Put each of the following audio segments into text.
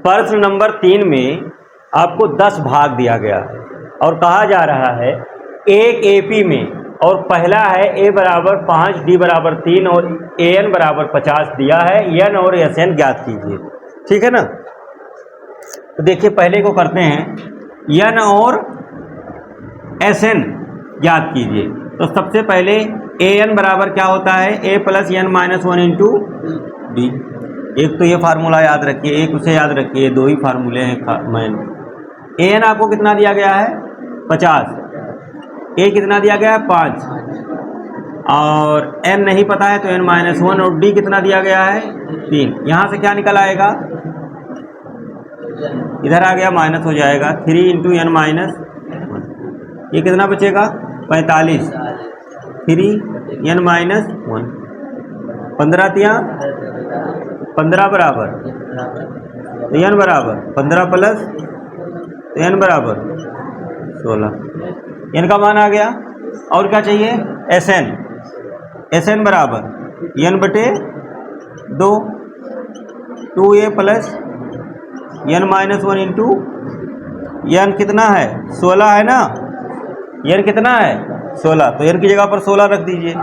प्रश्न नंबर 3 में आपको 10 भाग दिया गया है और कहा जा रहा है एक एपी में, और पहला है ए बराबर 5, डी बराबर 3 और ए एन बराबर 50 दिया है। एन और एस एन ज्ञात कीजिए। ठीक है ना। तो देखिए पहले को करते हैं, एन और एस एन ज्ञात कीजिए। तो सबसे पहले ए एन बराबर क्या होता है, a plus N minus 1 into d. एक तो ये फार्मूला याद रखिए, एक उसे याद रखिए, दो ही फार्मूले हैं मैन। ए एन आपको कितना दिया गया है 50, ए कितना दिया गया है 5, और एन नहीं पता है तो एन माइनस 1, और डी कितना दिया गया है 3। यहाँ से क्या निकल आएगा, इधर आ गया माइनस हो जाएगा 3 इंटू एन माइनस 1। ये कितना बचेगा 45, 3 एन माइनस 1, 15 तिया 15 बराबर एन बराबर 15 प्लस एन बराबर 16। एन का मान आ गया। और क्या चाहिए, एस एन। एस एन बराबर एन बटे 2, 2a plus N minus 1 into N कितना है 16 है ना, एन कितना है 16, तो एन की जगह पर 16 रख दीजिए,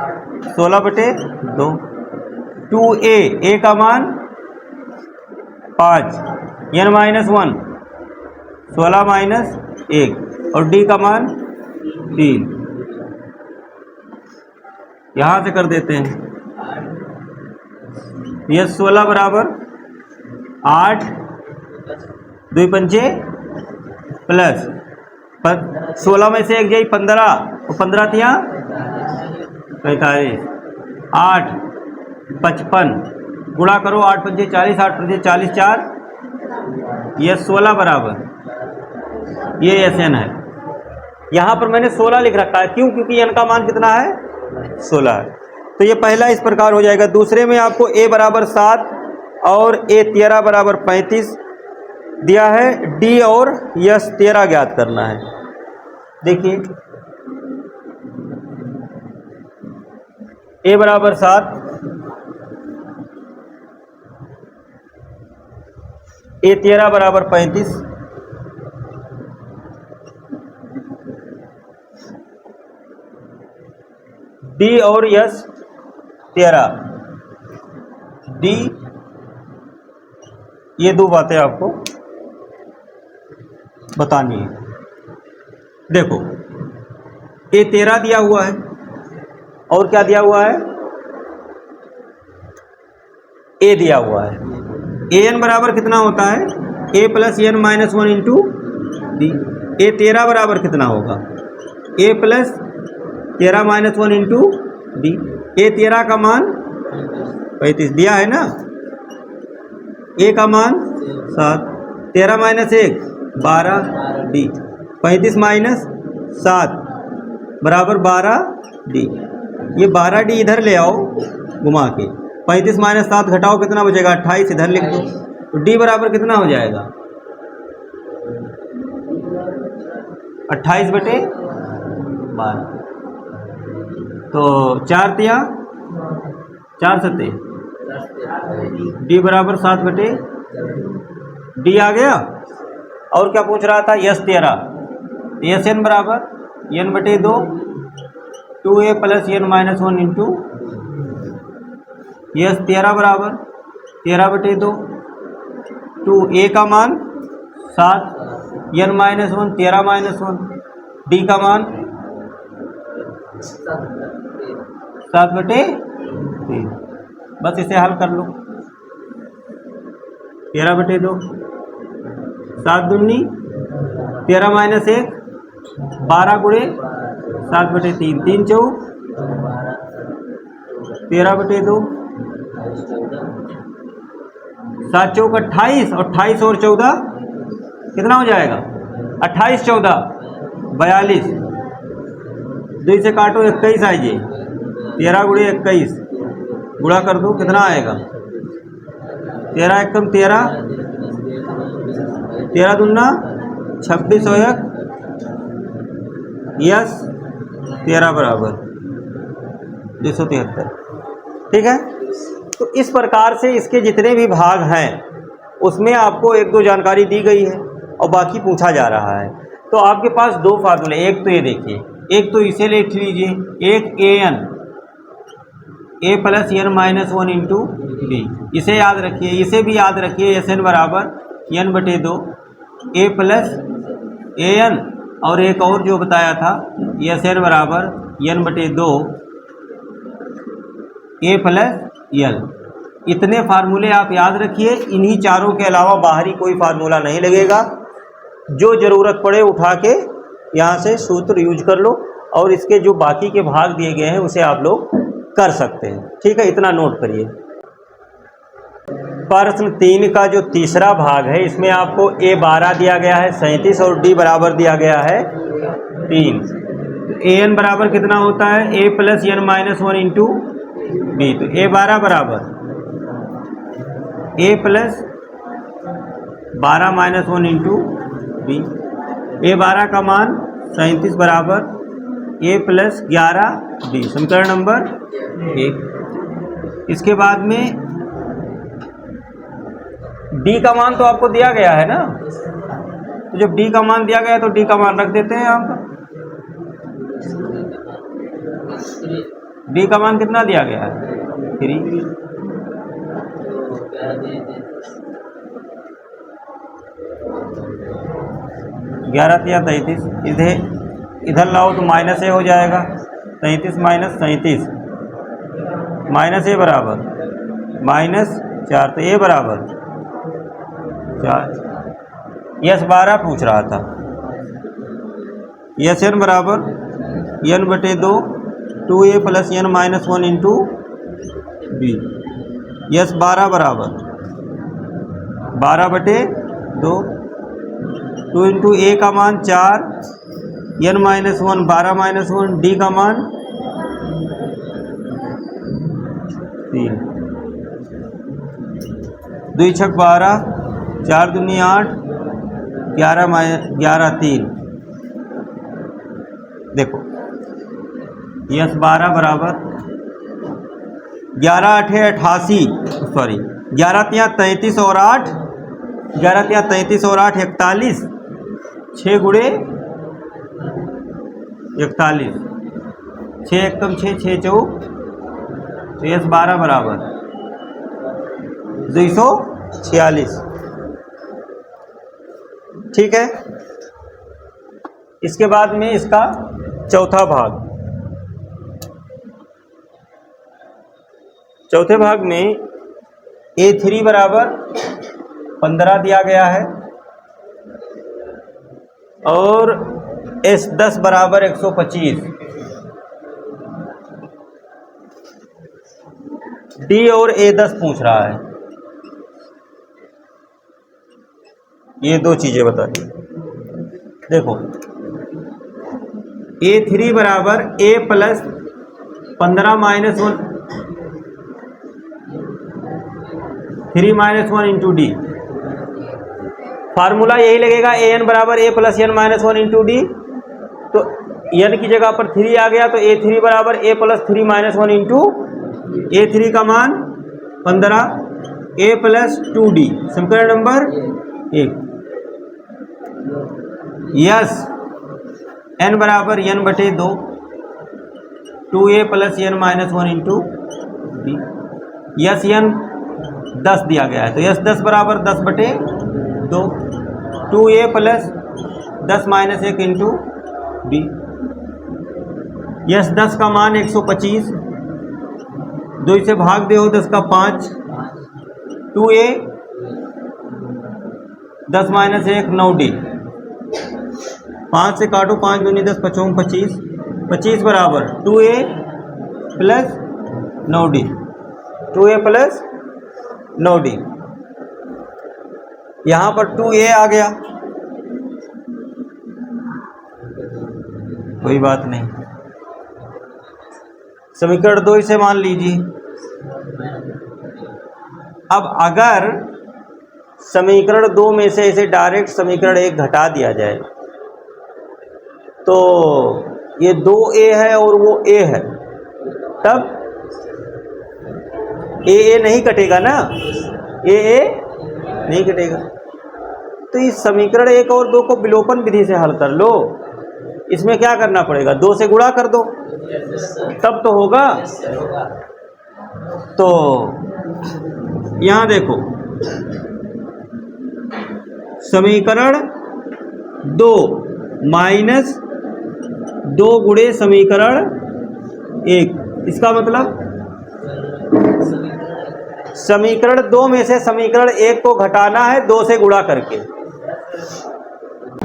16 बटे 2। 2a, ए का मान 5, एन माइनस 1 16 माइनस 1, और डी का मान 3। यहाँ से कर देते हैं, ये 16 बराबर 8, 2 पंचे प्लस 16 में से एक जाई 15, और 15 तिया 45, 8 55 गुणा करो, 8 पंचे 40, 8 पंचे 40, 4 ये 16 बराबर ये एस एन है। यहाँ पर मैंने 16 लिख रखा है, क्यों, क्योंकि एन का मान कितना है 16 है। तो ये पहला इस प्रकार हो जाएगा। दूसरे में आपको ए बराबर 7 और ए 13 बराबर 35 दिया है, डी और यस 13 ज्ञात करना है। देखिए ए बराबर 7, ए 13 बराबर 35, डी और यस 13। डी, ये दो बातें आपको बतानी है। देखो ए 13 दिया हुआ है, और क्या दिया हुआ है, ए दिया हुआ है। ए एन बराबर कितना होता है, a plus N minus 1 into d. A 13 बराबर कितना होगा, a plus 13 minus 1 into d. A 13 का मान 35 दिया है ना, ए का मान 7, 13 माइनस 1 12 डी, 35 माइनस 7 बराबर 12 डी। ये 12 डी इधर ले आओ घुमा के, 35 माइनस 7 घटाओ कितना बचेगा 28, इधर लिख दो। तो डी बराबर कितना हो जाएगा 28 बटे 12, तो 4 तिया 4 सते, डी बराबर 7 बटे डी आ गया। और क्या पूछ रहा था, यस 13, एस एन बराबर एन बटे 2, 2a plus N minus 1 into S 13 बराबर 13 बटे 2, 2a का मान 7, एन माइनस 1 13 माइनस 1, डी का मान 7 बटे 3। बस इसे हल कर लो, 13 बटे 2, 7 दूनी 13 माइनस 1 12 गुणे 7 बटे 3, 3 चौ 13 बटे 2, 7 चौक 28, 28 और 14 कितना हो जाएगा 28 14 42, 2 से काटो 21 आइए, 13 गुणे 21 गुणा कर दो कितना आएगा 13 एकम 13, 13 दूना 26 और 1 यस 13 बराबर 273। ठीक है। तो इस प्रकार से इसके जितने भी भाग हैं उसमें आपको एक दो जानकारी दी गई है और बाकी पूछा जा रहा है। तो आपके पास दो फार्मूले, एक तो ये देखिए, एक तो इसे लिख लीजिए, एक a plus N minus one into b, इसे याद रखिए, इसे भी याद रखिए, एस एन बराबर एन बटे दो ए प्लस ए एन, और एक और जो बताया था एस एन बराबर एन बटे दो ए प्लस एल। इतने फार्मूले आप याद रखिए, इन्हीं चारों के अलावा बाहरी कोई फार्मूला नहीं लगेगा। जो ज़रूरत पड़े उठा के यहाँ से सूत्र यूज कर लो, और इसके जो बाकी के भाग दिए गए हैं उसे आप लोग कर सकते हैं। ठीक है, इतना नोट करिए। प्रश्न 3 का जो तीसरा भाग है, इसमें आपको ए 12 दिया गया है 37 और डी बराबर दिया गया है 3। ए एन बराबर कितना होता है, a plus N minus one into b. तो ए 12 बराबर a plus 12 minus one into b. A 12 का मान 37 बराबर ए प्लस 11 बी, समीकरण नंबर 1। इसके बाद में डी का मान तो आपको दिया गया है ना, तो जब डी का मान दिया गया है तो डी का मान रख देते हैं यहाँ पर। डी का मान कितना दिया गया है, 3। ग्यारह या 33, इधर लाओ तो माइनस ए हो जाएगा, 33 माइनस 37, माइनस ए बराबर -4, तो ए बराबर 4। यस 12 पूछ रहा था, यस एन बराबर एन बटे 2 2a plus N minus 1 into B. S 12 बराबर 12 बटे 2 2 इंटू ए का मान 4, एन माइनस 1 12 माइनस 1, डी का मान 3। 2 छक 12, 4 दूनी 8, 11 3। देखो यस 12 बराबर 11 8 88, सॉरी 11 तिया 33 और 8, 11 तिया 33 और 8 41, 6 गुणे 41, 6 एकम 6 6 चौक, तो यस 12 बराबर 246। ठीक है, इसके बाद में इसका चौथा भाग, चौथे भाग में A3 बराबर 15 दिया गया है और S10 बराबर 125, D और A10 पूछ रहा है। ये दो चीजें बता दी। देखो A3 बराबर A plus 15 minus 1 3 minus 1 into d. Formula यही लगेगा, ए एन बराबर a plus N minus 1 into d. तो एन की जगह पर 3 आ गया, तो A3 बराबर a plus 3 minus 1 into A3 का मान 15 ए प्लस 2D, समीकरण नंबर 1। यस एन बराबर एन बटे 2 2a plus N minus 1 into D. S N 10 दिया गया है, तो यस 10 बराबर 10 बटे 2 2a plus 10 minus 1 into D. Yes 10 का मान 125, 2 से भाग दे 10 का 5, 2a 10 माइनस 1 9d, 5 से काटो 5 दूनी 10 5 25, 25 बराबर 2a plus 9d, 2a plus 9d। यहाँ पर 2a आ गया, कोई बात नहीं, समीकरण 2 इसे मान लीजिए। अब अगर समीकरण 2 में से इसे डायरेक्ट समीकरण 1 घटा दिया जाए तो ये 2a है और वो a है, तब a नहीं कटेगा ना, a नहीं कटेगा। तो इस समीकरण 1 और 2 को विलोपन विधि से हल कर लो। इसमें क्या करना पड़ेगा, 2 से गुणा कर दो तब तो होगा। तो यहां देखो, समीकरण 2 माइनस 2 गुणे समीकरण 1, इसका मतलब समीकरण 2 में से समीकरण 1 को घटाना है 2 से गुणा करके।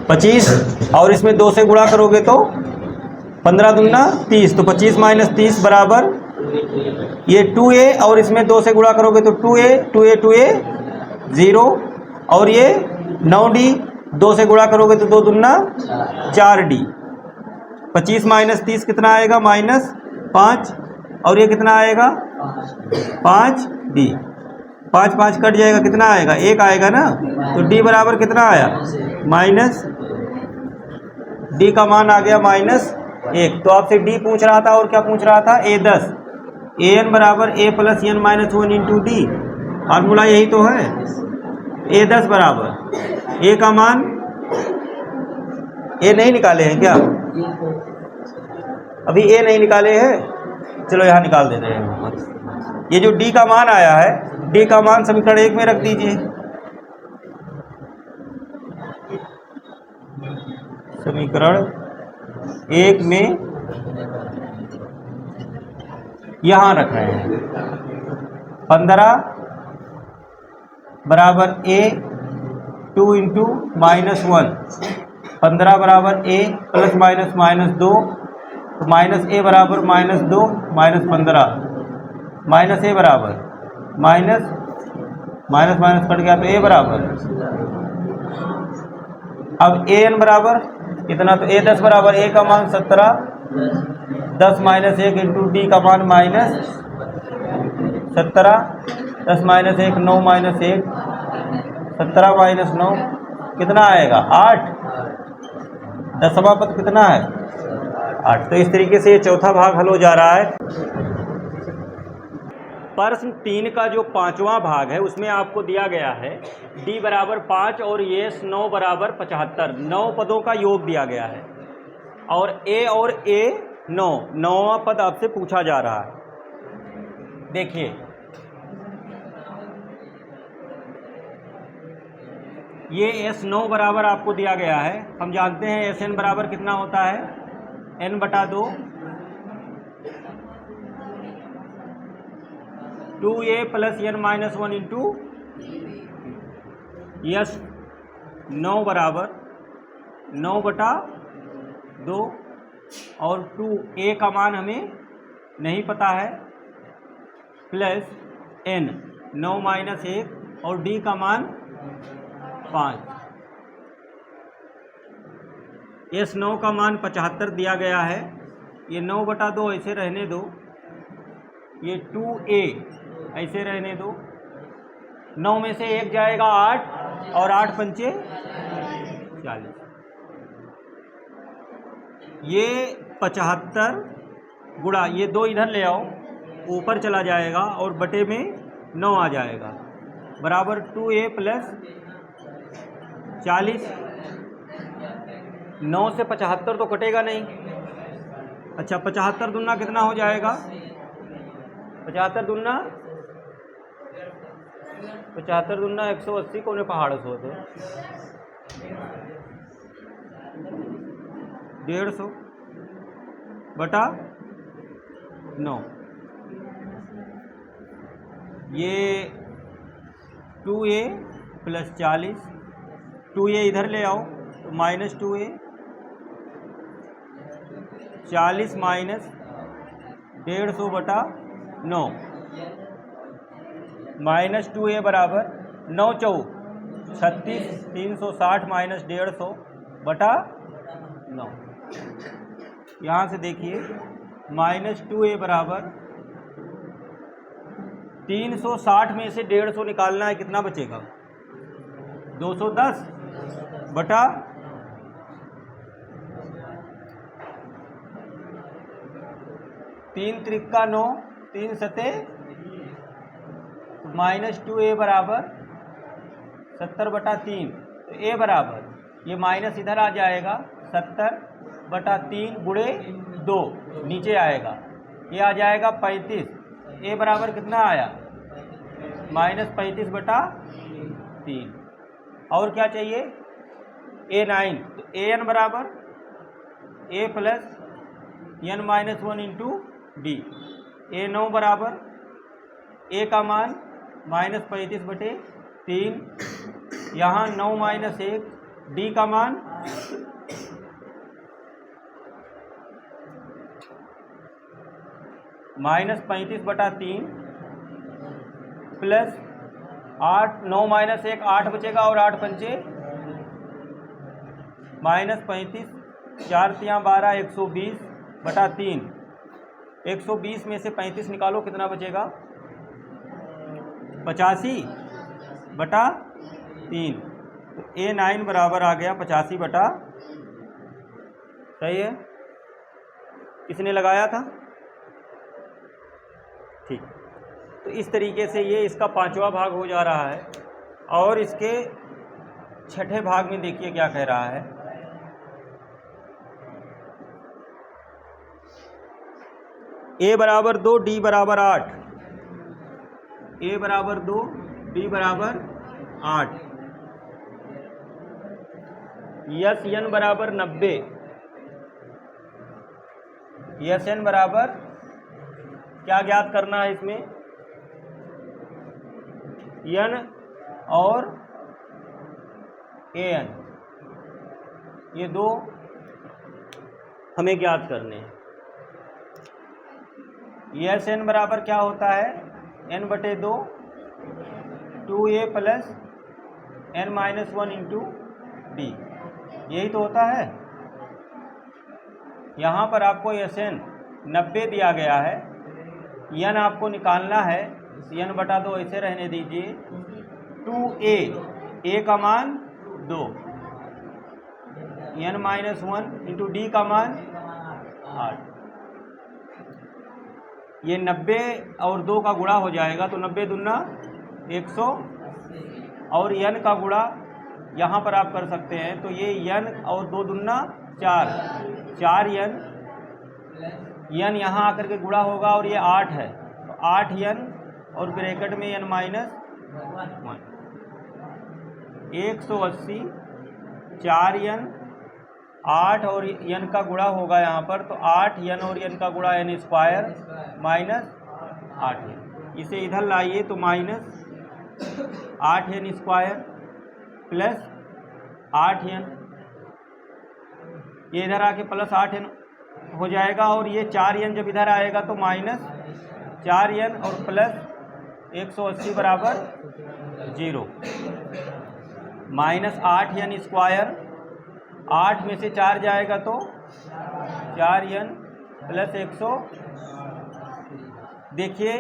25 और इसमें 2 से गुणा करोगे तो 15 दूना 30, तो 25 माइनस 30 बराबर ये 2a, और इसमें 2 से गुणा करोगे तो 2a 2a 2a 0, और ये 9d, 2 से गुणा करोगे तो 2 दूना 4d। 25 माइनस 30 कितना आएगा, माइनस 5, और ये कितना आएगा 5d। 5 5 कट जाएगा, कितना आएगा 1 आएगा ना। तो d बराबर कितना आया, माइनस, d का मान आ गया -1। तो आपसे d पूछ रहा था और क्या पूछ रहा था, a10। an बराबर a plus n minus 1 into d, formula यही तो है। a10 बराबर a का मान, a नहीं निकाले हैं क्या, अभी a नहीं निकाले हैं, चलो यहाँ निकाल देते हैं। ये जो d का मान आया है, d का मान समीकरण 1 में रख दीजिए। समीकरण 1 में यहां रख रहे हैं 15 बराबर a 2 इंटू -1, 15 बराबर a प्लस माइनस 2, तो माइनस a बराबर -2 -15, माइनस a बराबर माइनस माइनस कट गया तो a बराबर, अब an बराबर कितना, तो a10 बराबर a का मान 17, 10 माइनस 1 इंटू डी का मान -17, 10 माइनस 1 9 माइनस 1, 17 माइनस 9 कितना आएगा 8, 10वां पद कितना है 8। तो इस तरीके से ये चौथा भाग हल हो जा रहा है। प्रश्न 3 का जो 5वां भाग है उसमें आपको दिया गया है d बराबर 5 और यस 9 बराबर 75, 9 पदों का योग दिया गया है, और a और a 9वां पद आपसे पूछा जा रहा है। देखिए ये S9 बराबर आपको दिया गया है, हम जानते हैं Sn बराबर कितना होता है, n/2 2a plus n minus 1 into S9 बराबर 9/2, और 2a का मान हमें नहीं पता है, प्लस n 9 माइनस 1 और d का मान 5। S9 का मान 75 दिया गया है, ये 9/2 ऐसे रहने दो, ये 2a ऐसे रहने दो, 9 में से 1 जाएगा 8, और 8 पंचे 40, ये 75 गुणा ये 2 इधर ले आओ, ऊपर चला जाएगा और बटे में 9 आ जाएगा, बराबर 2a प्लस 40। 9 से 75 तो कटेगा नहीं, अच्छा 75 दूना कितना हो जाएगा, 75 दूना 180 कोने पहाड़ सो तो 150 बटा 9, ये 2a प्लस 40, 2a इधर ले आओ तो माइनस 2a, 40 माइनस 150 बटा 9, माइनस 2a बराबर 9 चौ 36, 360 माइनस 150 बटा 9। यहाँ से देखिए माइनस 2a बराबर 360 में से 150 निकालना है, कितना बचेगा 210 बटा 3 त्रिका 9, 3 सते -2a बराबर 70/3, तो ए बराबर ये माइनस इधर आ जाएगा 70/3 गुणे 2 नीचे आएगा, ये आ जाएगा 35। ए बराबर कितना आया -35/3। और क्या चाहिए A9, तो AN बराबर A plus n-1 into D. A9 बराबर A का मान -35/3, यहाँ 9 - 1, डी का मान -35/3 प्लस 8, 9 - 1 8 बचेगा और 8 पंचे -35, 4 तियाँ 12, 120/3। 120 में से 35 निकालो, कितना बचेगा 85/3। तो A9 बराबर आ गया 85 सही है। किसने लगाया था? ठीक। तो इस तरीके से ये इसका 5वां भाग हो जा रहा है। और इसके 6ठे भाग में देखिए क्या कह रहा है। A बराबर 2, D बराबर 8। A बराबर 2, D बराबर 8। SN बराबर 90। SN बराबर क्या ज्ञात करना है इसमें? N और AN, ये दो हमें ज्ञात करने हैं। SN बराबर क्या होता है n/2 2a plus n-1 into D, यही तो होता है। यहाँ पर आपको SN 90 दिया गया है, n आपको निकालना है, n/2 ऐसे रहने दीजिए। 2a, a का मान 2, n-1 इंटू डी का मान 8। ये 90 और 2 का गुणा हो जाएगा, तो 90 दूना 100 और n का गुणा यहाँ पर आप कर सकते हैं। तो ये n और 2 दूना 4 4n, n यहाँ आकर के गुणा होगा और ये 8 है, तो 8n और ब्रैकेट में n-1, 180 4n 8 और n का गुणा होगा यहाँ पर, तो 8n और n का गुणा n स्क्वायर माइनस 8n। इसे इधर लाइए तो -8n स्क्वायर प्लस 8n, ये इधर आके प्लस 8n हो जाएगा। और ये 4n जब इधर आएगा तो -4n और प्लस 180 बराबर 0। -8n स्क्वायर, 8 में से 4 जाएगा तो 4n प्लस 100। देखिए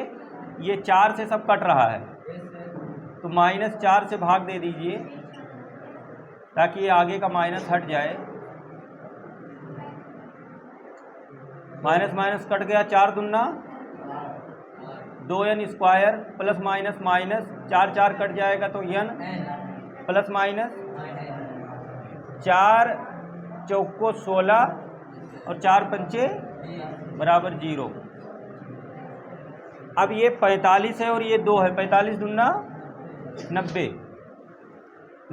ये 4 से सब कट रहा है, तो -4 से भाग दे दीजिए ताकि ये आगे का माइनस हट जाए। माइनस माइनस कट गया, 4 दूना 2n square plus minus minus 4 4 cut जाएगा तो n प्लस माइनस 4 चौको 16 और 4 पंचे बराबर 0। अब ये 45 है और ये 2 है, 45 दूना 90।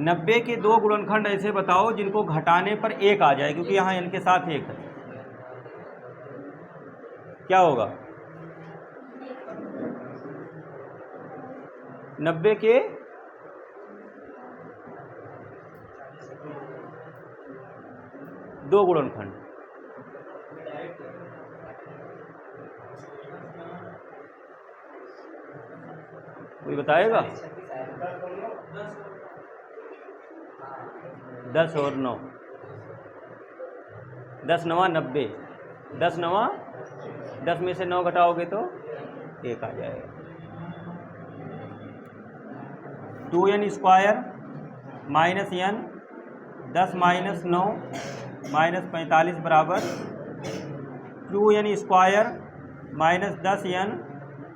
90 के 2 गुणनखंड ऐसे बताओ जिनको घटाने पर 1 आ जाए, क्योंकि यहाँ n के साथ 1 है। क्या होगा? 90 के 2 गुणनखंड। कोई बताएगा? 10 और 9, 10 9 90, 10 9 10 में से 9 घटाओगे तो 1 आ जाएगा। 2n square minus n 10 minus 9 minus 45 बराबर 2n square minus 10n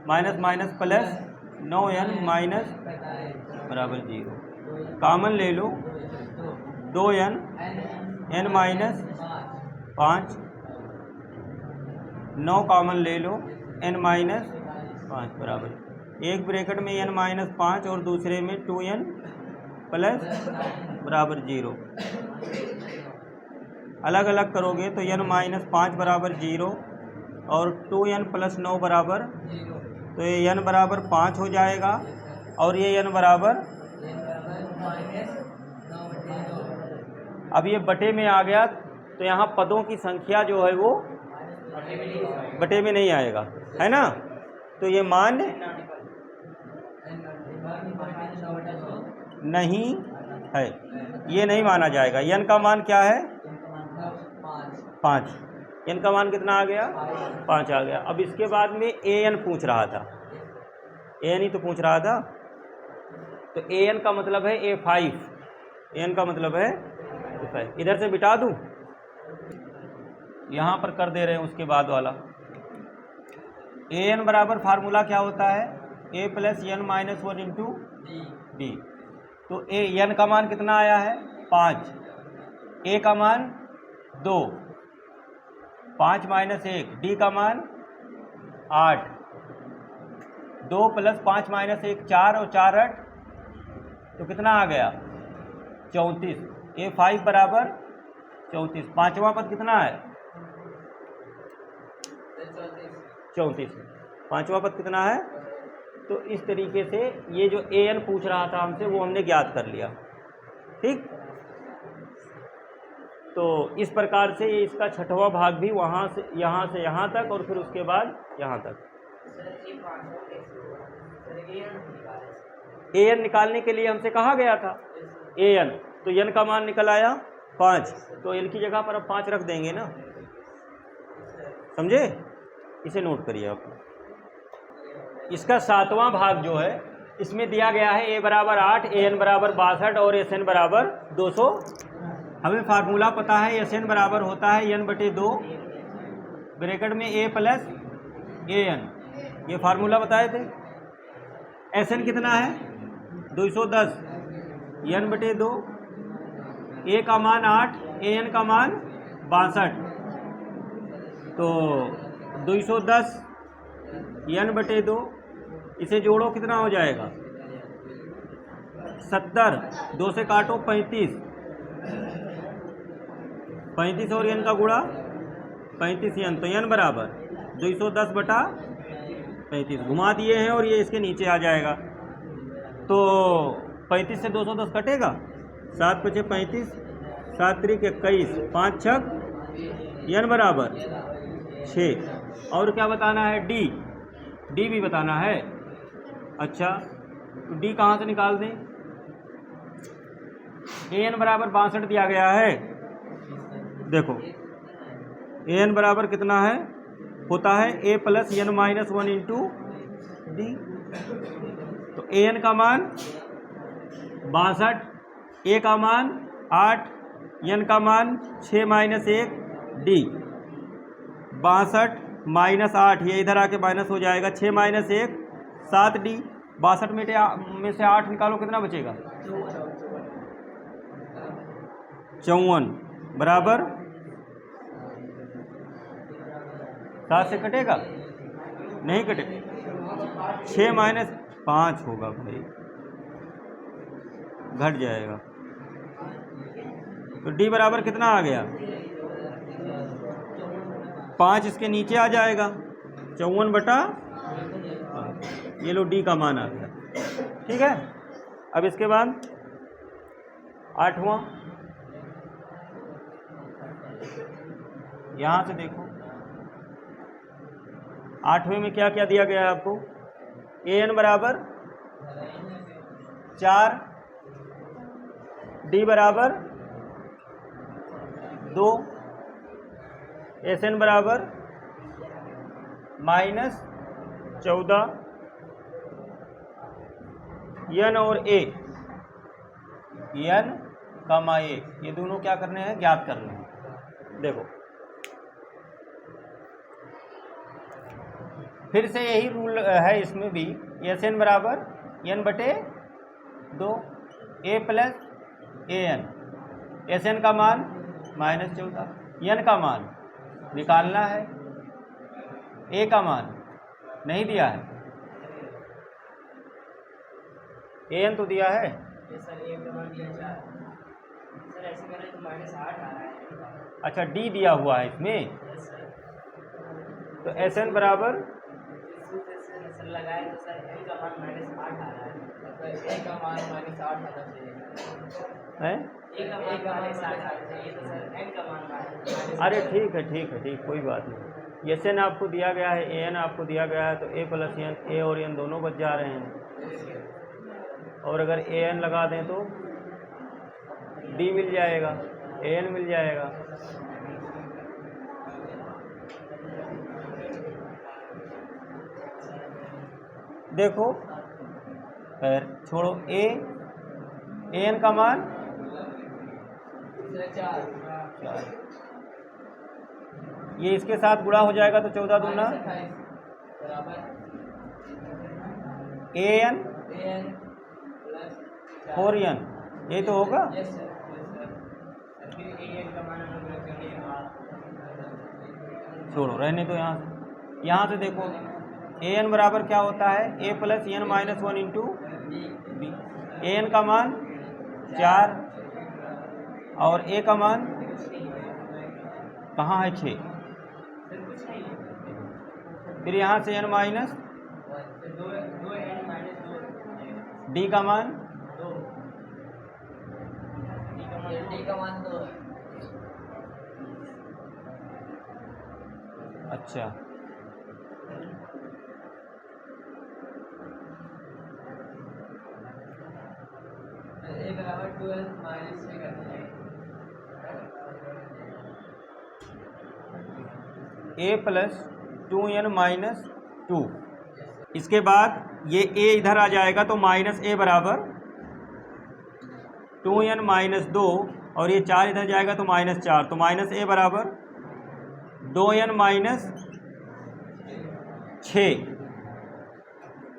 minus minus plus 9n minus बराबर 0। कॉमन ले लो 2n n माइनस 5, 9 कॉमन ले लो n माइनस 5 बराबर, एक ब्रैकेट में n माइनस 5 और दूसरे में 2n प्लस बराबर 0। अलग अलग करोगे तो n माइनस 5 बराबर 0 और 2n प्लस 9 बराबर, तो ये n बराबर 5 हो जाएगा और ये n बराबर, अब ये बटे में आ गया तो यहाँ पदों की संख्या जो है वो बटे में नहीं आएगा, है ना। तो ये मान नहीं है, ये नहीं माना जाएगा। n का मान क्या है 5, n का मान कितना आ गया 5 आ गया। अब इसके बाद में an पूछ रहा था, an ही तो पूछ रहा था, तो an का मतलब है a5, an का मतलब है a5। इधर से बिठा दूं, यहाँ पर कर दे रहे हैं उसके बाद वाला। an बराबर फार्मूला क्या होता है a plus n minus 1 into d. तो n का मान कितना आया है 5, a का मान 2, 5 माइनस 1, डी का मान 8, 2 प्लस 5 माइनस 1 4 और 4 8, तो कितना आ गया 34। a5 बराबर 34। पांचवा पद कितना है 34, पांचवा पद कितना है। तो इस तरीके से ये जो an पूछ रहा था हमसे वो हमने ज्ञात कर लिया, ठीक। तो इस प्रकार से इसका छठवां भाग भी वहाँ से यहाँ तक और फिर उसके बाद यहाँ तक। an निकालने के लिए हमसे कहा गया था an, तो n का मान निकल आया 5, तो n की जगह पर अब 5 रख देंगे ना, समझे। इसे नोट करिए आप। इसका सातवां भाग जो है इसमें दिया गया है a बराबर 8, an बराबर 62 और sn बराबर 200। हमें फार्मूला पता है sn बराबर होता है n बटे 2 ब्रैकेट में a प्लस an, ये फार्मूला बताए थे। sn कितना है 210, n बटे 2, a का मान 8, an का मान 62, तो 210 n बटे 2, इसे जोड़ो कितना हो जाएगा 70, 2 से काटो 35, 35 और n का गुणा 35 n, तो n बराबर 210 बटा 35 घुमा दिए हैं और ये इसके नीचे आ जाएगा। तो 35 से 210 कटेगा, 7 पचे 35, 7 त्रिक 21, 5 छक n बराबर 6। और क्या बताना है डी भी बताना है। अच्छा, तो डी कहाँ से निकाल दें, an बराबर 62 दिया गया है। देखो an बराबर कितना है होता है a plus n minus 1 into d. तो an का मान 62, a का मान 8, n का मान 6 माइनस 1 डी। 62 माइनस 8, ये इधर आके माइनस हो जाएगा, 6 माइनस 1 7 डी। 62 में से 8 निकालो कितना बचेगा 54 बराबर 7 से कटेगा नहीं कटेगा, 6 माइनस 5 होगा भाई, घट जाएगा। तो डी बराबर कितना आ गया 5, इसके नीचे आ जाएगा 54 बटा, ये लो डी का मान आ गया, ठीक है। अब इसके बाद 8वां, यहाँ से देखो 8वें में क्या क्या दिया गया है आपको, an बराबर 4, डी बराबर 2, sn बराबर -14, n और a, n, a, ये दोनों क्या करने हैं ज्ञात करने हैं। देखो फिर से यही रूल है इसमें भी, sn बराबर n बटे 2, ए plus A N, S N का मान -14, एन का मान निकालना है, ए का मान नहीं दिया है, ए एन तो दिया है। सर ए का मान दिया 4, सर ऐसे करें तो -8 आ रहा है। अच्छा डी दिया हुआ है इसमें, यस सर। तो एस एन बराबर सर लगाए तो सर एन का मान -8 आ रहा है, मतलब ए का मान -8 आना चाहिए है। ए का मान -8 आना चाहिए, तो सर एन का मान -8। अरे ठीक है ठीक है ठीक, कोई बात नहीं। एस एन आपको दिया गया है, ए एन आपको दिया गया है, तो ए प्लस एन, ए और एन दोनों बच जा रहे हैं, और अगर ए एन लगा दें तो डी मिल जाएगा, ए एन मिल जाएगा। देखो फिर छोड़ो, ए एन का मान 4, ये इसके साथ गुणा हो जाएगा तो 14 दूना बराबर A N N plus 4 N, ये तो होगा। यस सर, फिर ए एन का मान हम लोग रखेंगे छोड़ो रहने तो यहाँ से देखो ए एन बराबर क्या होता है, a plus N -1 into b. A N का मान 4 और ए का मान कहाँ है 6, फिर यहाँ से n माइनस डी का मान 2, डी का मान 2। अच्छा ए बराबर 12 माइनस 6 करते हैं, ए प्लस 2n -2, इसके बाद ये ए इधर आ जाएगा तो माइनस ए बराबर 2n -2, और ये 4 इधर जाएगा तो -4, तो माइनस ए बराबर 2n -6।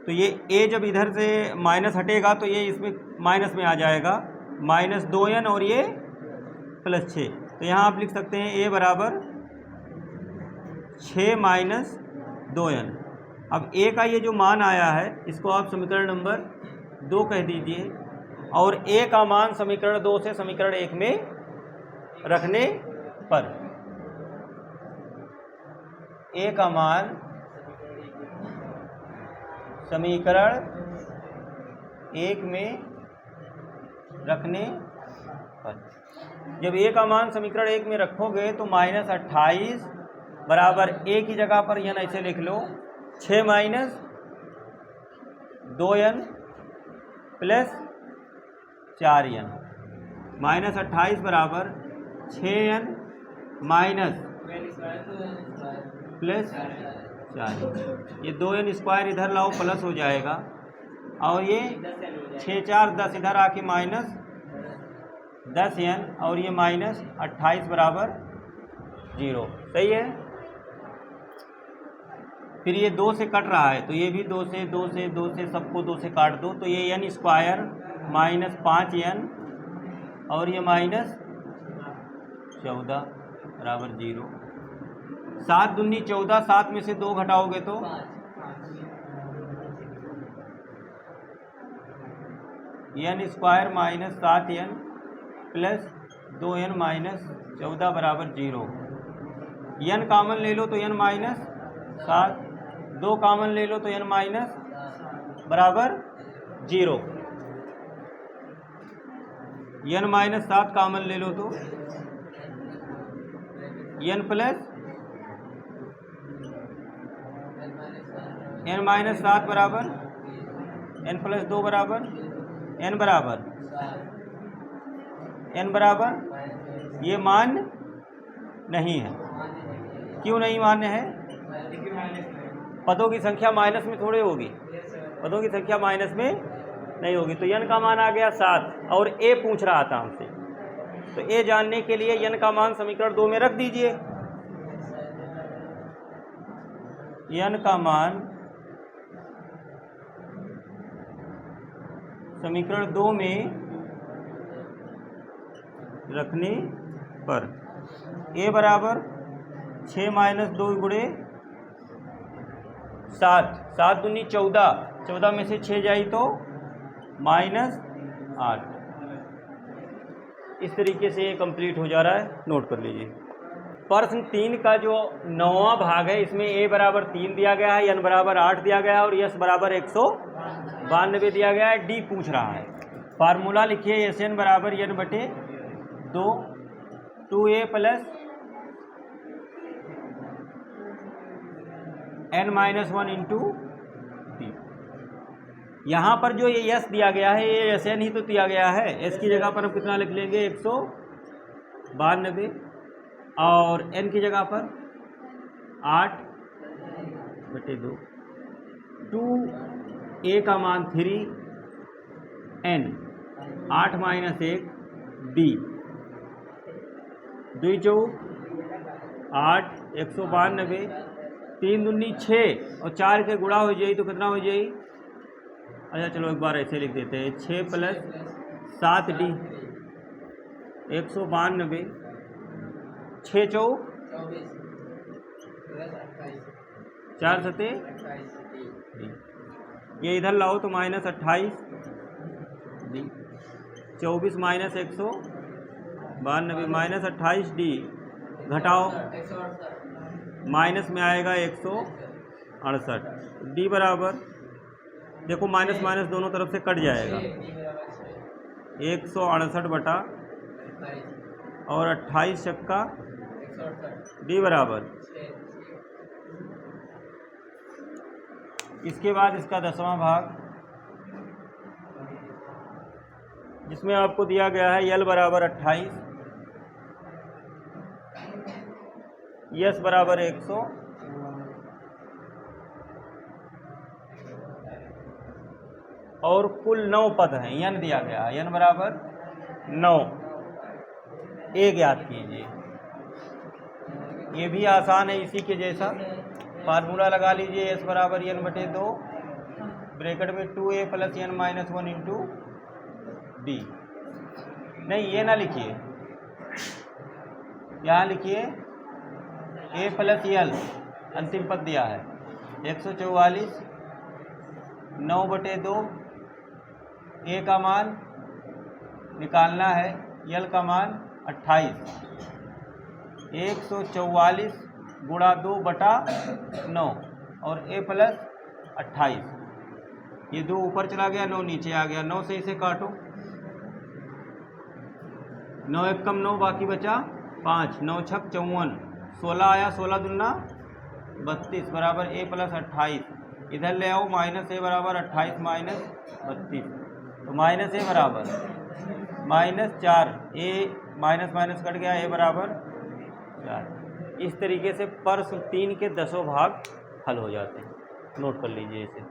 तो ये ए जब इधर से माइनस हटेगा तो ये इसमें माइनस में आ जाएगा, -2n और ये +6, तो यहाँ आप लिख सकते हैं ए बराबर 6 - 2n। अब ए का ये जो मान आया है इसको आप समीकरण नंबर 2 कह दीजिए, और ए का मान समीकरण 2 से समीकरण 1 में रखने पर ए का मान समीकरण 1 में रखने पर, जब ए का मान समीकरण 1 में रखोगे तो -28 बराबर ए की जगह पर यन ऐसे लिख लो 6 - 2n प्लस 4n, -28 बराबर 6n माइनस प्लस 4, ये 2n स्क्वायर इधर लाओ प्लस हो जाएगा, और ये 6 4 10 इधर आके -10n, और ये -28 बराबर 0, सही है। फिर ये 2 से कट रहा है तो ये भी 2 से सबको 2 से काट दो, तो ये n स्क्वायर -5n और ये -14 बराबर 0। 7 दूनी 14, 7 में से 2 घटाओगे तो n square -7n plus 2n -14 बराबर 0। n कॉमन ले लो तो n -7, 2 कॉमन ले लो तो n बराबर 0। n -7 कॉमन ले लो तो n प्लस n -7 बराबर n प्लस 2 बराबर n बराबर ये मान्य नहीं है। क्यों नहीं मान्य है? पदों की संख्या माइनस में थोड़े होगी, पदों की संख्या माइनस में नहीं होगी। तो n का मान आ गया 7 और a पूछ रहा था हमसे, तो a जानने के लिए n का मान समीकरण 2 में रख दीजिए। n का मान समीकरण 2 में रखने पर ए बराबर 6 माइनस 2 गुणे 7, 7 दूनी 14, 14 में से 6 जाई तो -8। इस तरीके से ये कंप्लीट हो जा रहा है, नोट कर लीजिए। प्रश्न 3 का जो 9वां भाग है, इसमें a बराबर 3 दिया गया है, n बराबर 8 दिया गया है और s बराबर 192 दिया गया है। d पूछ रहा है। फार्मूला लिखिए, Sn बराबर n बटे 2, 2a plus n minus 1 into d। यहाँ पर जो ये s दिया गया है, ये Sn ही तो दिया गया है। s की जगह पर हम कितना लिख लेंगे, 192, और n की जगह पर 8 बटे 2, 2a का मान 3, n 8 माइनस 1 d, 2 चौक 8, 192, 3 दूनी 6 और 4 के गुणा हो जाए तो कितना हो जाए। अच्छा चलो एक बार ऐसे लिख देते हैं, 6 प्लस 7d 192, 6 चौक 4 सते, ये इधर लाओ तो -28 डी, 24 माइनस 192 -28 डी, घटाओ माइनस में आएगा 168 डी बराबर, देखो माइनस माइनस दोनों तरफ से कट जाएगा, 168 बटा और 28 छक्का डी बराबर। इसके बाद इसका 10वां भाग, जिसमें आपको दिया गया है यल बराबर 28, यस बराबर 100 और कुल 9 पद हैं। यन दिया गया है, यन बराबर 9, ए ज्ञात कीजिए। ये भी आसान है इसी के जैसा। फार्मूला लगा लीजिए, एस बराबर n बटे 2 ब्रैकेट में 2a plus n minus 1 into D. नहीं ये ना लिखिए, यहाँ लिखिए a प्लस यल, अंतिम पद दिया है 144, 9 बटे 2, a का मान निकालना है, यल का मान 28, 144 गुणा 2 बटा 9 और a प्लस 28, ये 2 ऊपर चला गया, 9 नीचे आ गया, 9 से इसे काटो, 9 एक कम 9, बाकी बचा 5, 9 छक 54, 16 आया, 16 दूना 32 बराबर a प्लस 28, इधर ले आओ माइनस a बराबर 28 माइनस 32, तो माइनस a बराबर -4, a माइनस माइनस कट गया, a बराबर 4। इस तरीके से प्रश्न 3 के 10 भाग हल हो जाते हैं, नोट कर लीजिए इसे।